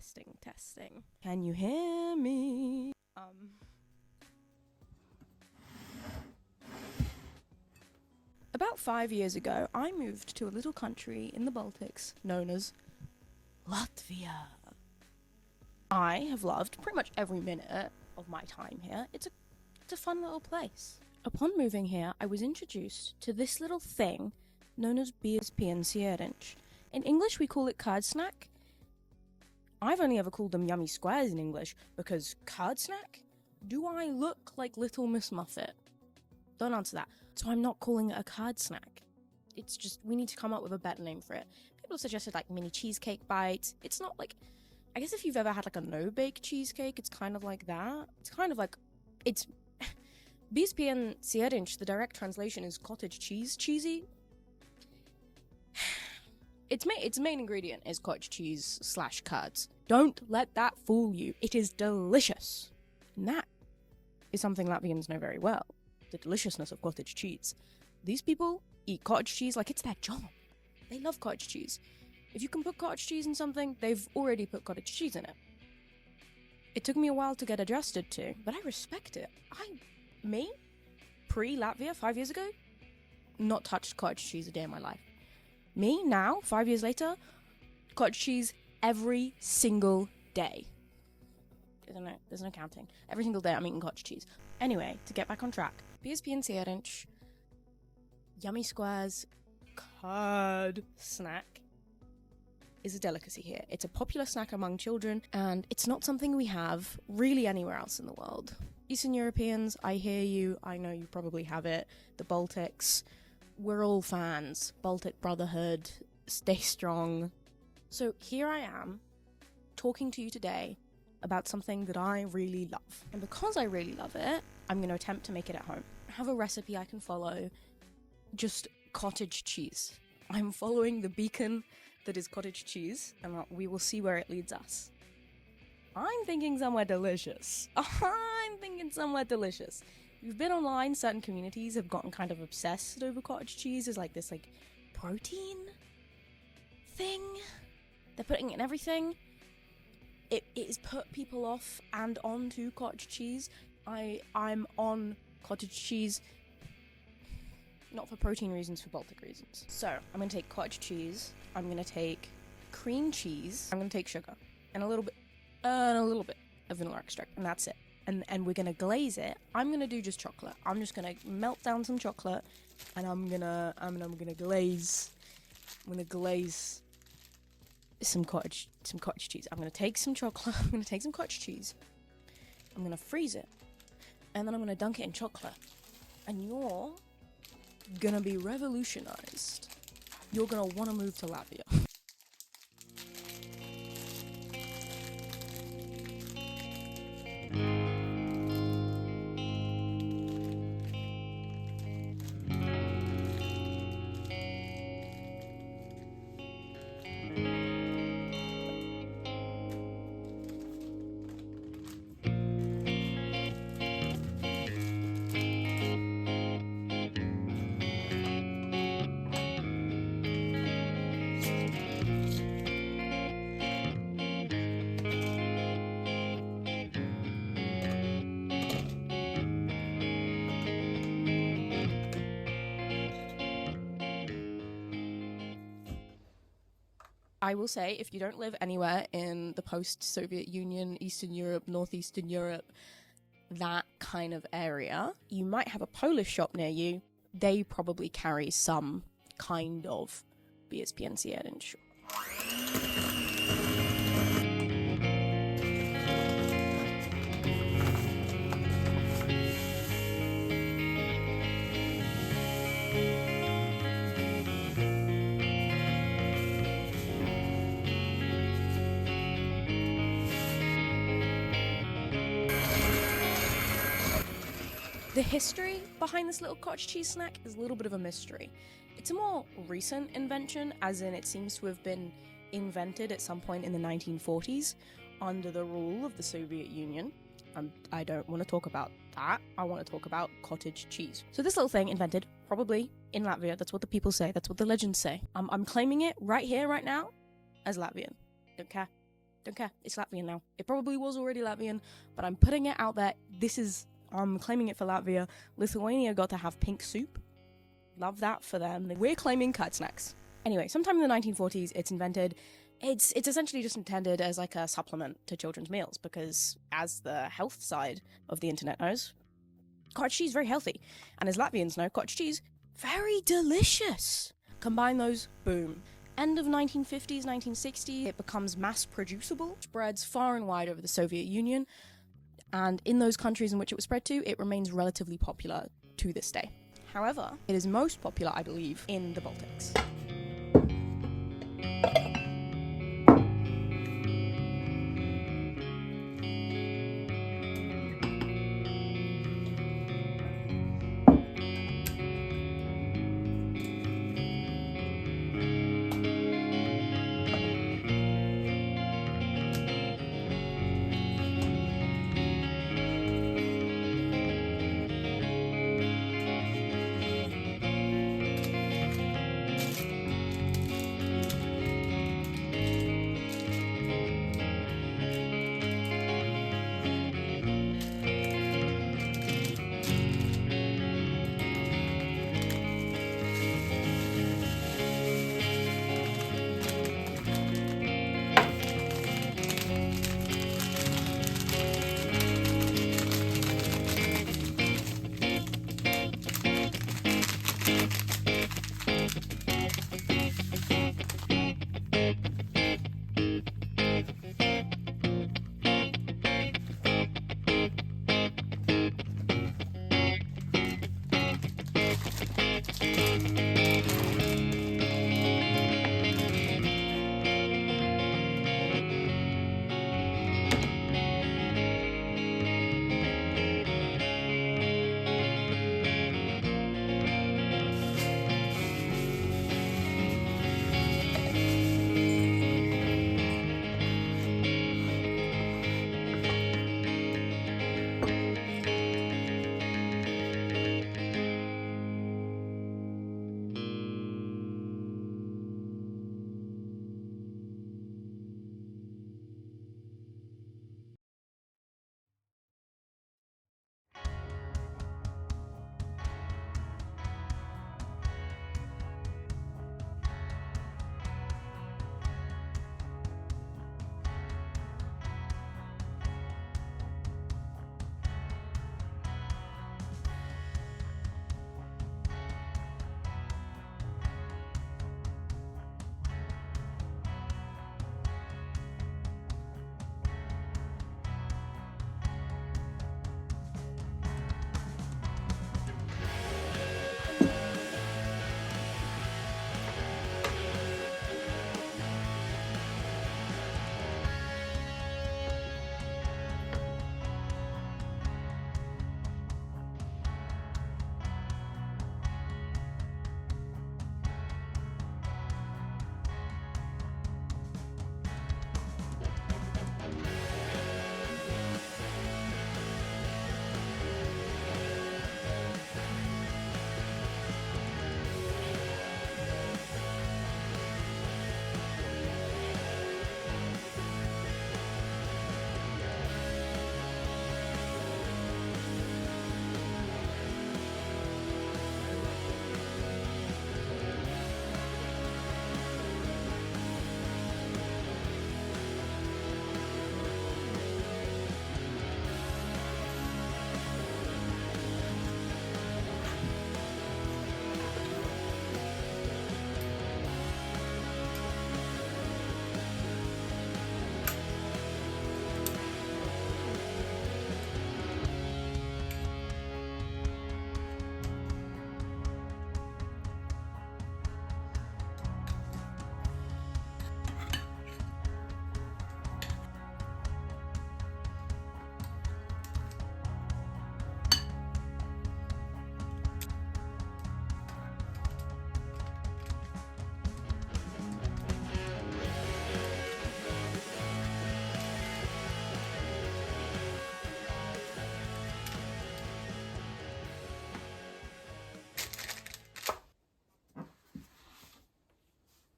Testing. Can you hear me? About 5 years ago, I moved to a little country in the Baltics known as Latvia. I have loved pretty much every minute of my time here. It's a fun little place. Upon moving here, I was introduced to this little thing known as BSP. In English, we call it curd snack. I've only ever called them yummy squares in English, because curd snack? Do I look like Little Miss Muffet? Don't answer that. So I'm not calling it a curd snack. It's just, we need to come up with a better name for it. People have suggested like mini cheesecake bites. It's not like, I guess if you've ever had like a no-bake cheesecake, it's kind of like that. It's kind of like, it's, BSP, the direct translation is cottage cheese, cheesy. Its main ingredient is cottage cheese / curds. Don't let that fool you. It is delicious. And that is something Latvians know very well. The deliciousness of cottage cheese. These people eat cottage cheese like it's their job. They love cottage cheese. If you can put cottage cheese in something, they've already put cottage cheese in it. It took me a while to get adjusted to, but I respect it. Me, pre-Latvia 5 years ago, not touched cottage cheese a day in my life. Me, now, 5 years later, cottage cheese every single day. There's no counting. Every single day I'm eating cottage cheese. Anyway, to get back on track. BSP, yummy squares, curd snack is a delicacy here. It's a popular snack among children, and it's not something we have really anywhere else in the world. Eastern Europeans, I hear you. I know you probably have it. The Baltics, we're all fans. Baltic Brotherhood, stay strong. So here I am, talking to you today about something that I really love. And because I really love it, I'm going to attempt to make it at home. I have a recipe I can follow, just cottage cheese. I'm following the beacon that is cottage cheese, and we will see where it leads us. I'm thinking somewhere delicious. If you've been online, certain communities have gotten kind of obsessed over cottage cheese as like this protein thing. They're putting it in everything. It has put people off and onto cottage cheese. I'm on cottage cheese, not for protein reasons, for Baltic reasons. So I'm going to take cottage cheese, I'm going to take cream cheese, I'm going to take sugar, and a little bit of vanilla extract, and that's it. And we're going to glaze it. I'm going to do just chocolate. I'm just going to melt down some chocolate, and I'm going to glaze some cottage cheese. I'm going to take some chocolate, I'm going to take some cottage cheese, I'm going to freeze it, and then I'm going to dunk it in chocolate. And you're going to be revolutionized. You're going to want to move to Latvia. I will say, if you don't live anywhere in the post-Soviet Union, Eastern Europe, Northeastern Europe, that kind of area, you might have a Polish shop near you. They probably carry some kind of BSP. The history behind this little cottage cheese snack is a little bit of a mystery. It's a more recent invention, as in it seems to have been invented at some point in the 1940s under the rule of the Soviet Union. I don't want to talk about that. I want to talk about cottage cheese. So this little thing invented probably in Latvia. That's what the people say. That's what the legends say. I'm claiming it right here, right now, as Latvian. Don't care. Don't care. It's Latvian now. It probably was already Latvian, but I'm putting it out there. I'm claiming it for Latvia. Lithuania got to have pink soup. Love that for them. We're claiming curd snacks. Anyway, sometime in the 1940s, it's invented. It's essentially just intended as like a supplement to children's meals because, as the health side of the internet knows, cottage cheese is very healthy. And as Latvians know, cottage cheese, very delicious. Combine those, boom. End of 1950s, 1960s, it becomes mass producible, spreads far and wide over the Soviet Union, and in those countries in which it was spread to, it remains relatively popular to this day. However, it is most popular, I believe, in the Baltics.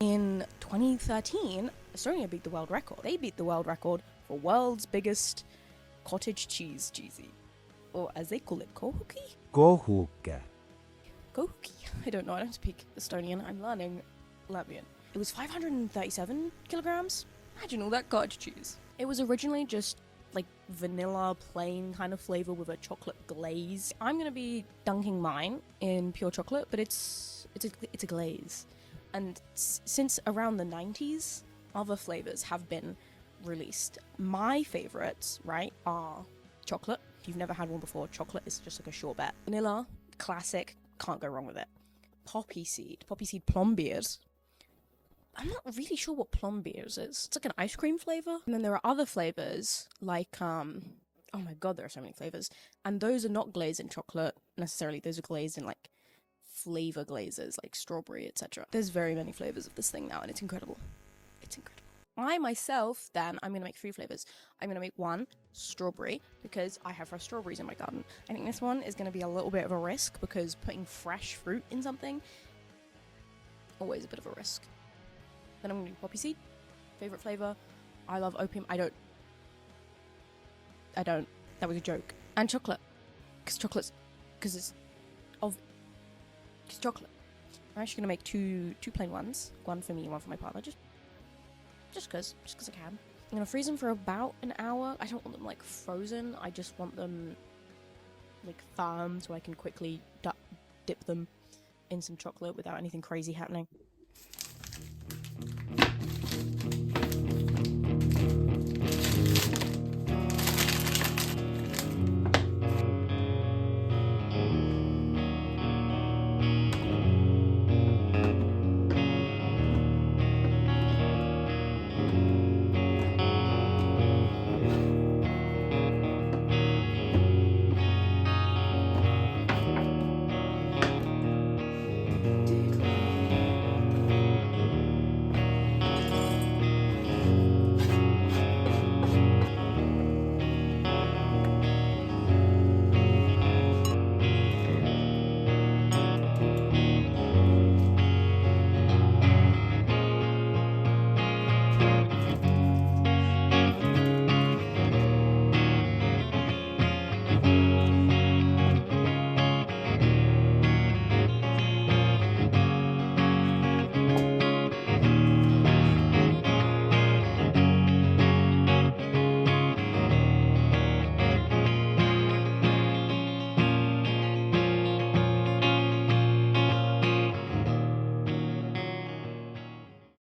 In 2013, Estonia beat the world record. They beat the world record for world's biggest cottage cheese cheesy. Or as they call it, kohuki? Kohuke. Kohuki. I don't know, I don't speak Estonian. I'm learning Latvian. It was 537 kilograms. Imagine all that cottage cheese. It was originally just like vanilla plain kind of flavor with a chocolate glaze. I'm gonna be dunking mine in pure chocolate, but it's a glaze. And since around the 90s, other flavors have been released. My favorites, right, are chocolate. If you've never had one before, chocolate is just like a sure bet. Vanilla, classic, can't go wrong with it. Poppy seed plombiers. I'm not really sure what plombiers is. It's like an ice cream flavor. And then there are other flavors like, oh my god, there are so many flavors. And those are not glazed in chocolate necessarily. Those are glazed in like flavor glazes like strawberry, etc. There's very many flavors of this thing now and it's incredible. It's incredible. I myself, then, I'm going to make 3 flavors. I'm going to make 1 strawberry because I have fresh strawberries in my garden. I think this one is going to be a little bit of a risk because putting fresh fruit in something, always a bit of a risk. Then I'm going to do poppy seed. Favorite flavor. I love opium. I don't. That was a joke. And chocolate. Because it's chocolate. I'm actually going to make two plain ones. One for me, one for my partner. Just cause I can. I'm going to freeze them for about an hour. I don't want them like frozen. I just want them like firm so I can quickly dip them in some chocolate without anything crazy happening.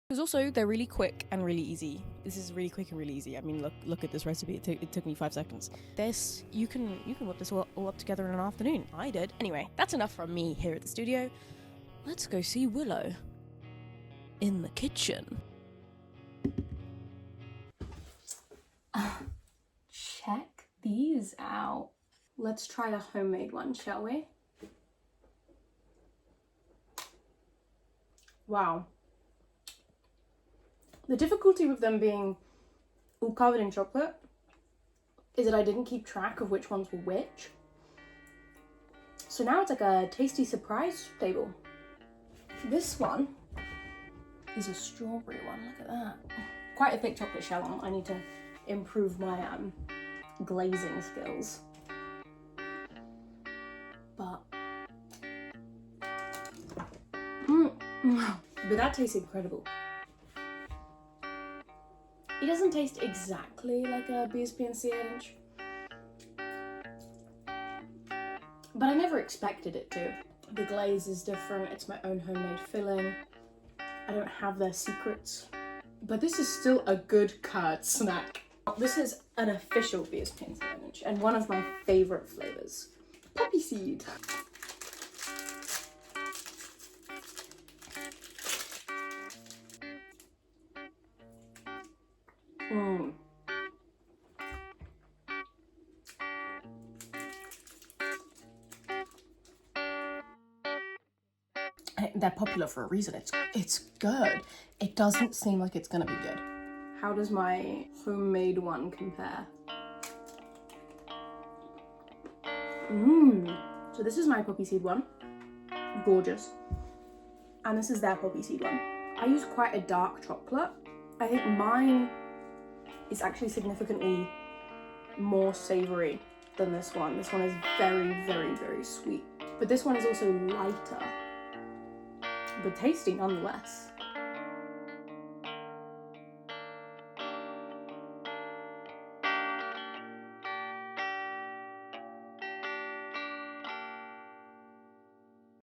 Because also, they're really quick and really easy. This is really quick and really easy. I mean, look at this recipe. It took me 5 seconds. This, you can whip this all up together in an afternoon. I did. Anyway, that's enough from me here at the studio. Let's go see Willow in the kitchen. Check these out. Let's try a homemade one, shall we? Wow. The difficulty with them being all covered in chocolate is that I didn't keep track of which ones were which. So now it's like a tasty surprise table. This one is a strawberry one, look at that. Quite a thick chocolate shell. I need to improve my glazing skills. But that tastes incredible. It doesn't taste exactly like a BSP and C8 but I never expected it to. The glaze is different, it's my own homemade filling. I don't have their secrets. But this is still a good curd snack. This is an official BSP and C8 and one of my favourite flavours. Poppy seed. They're popular for a reason. It's good. It doesn't seem like it's gonna be good. How does my homemade one compare? So this is my poppy seed one. Gorgeous. And this is their poppy seed one. I use quite a dark chocolate. I think mine is actually significantly more savoury than this one. This one is very, very, very sweet. But this one is also lighter, but tasty nonetheless.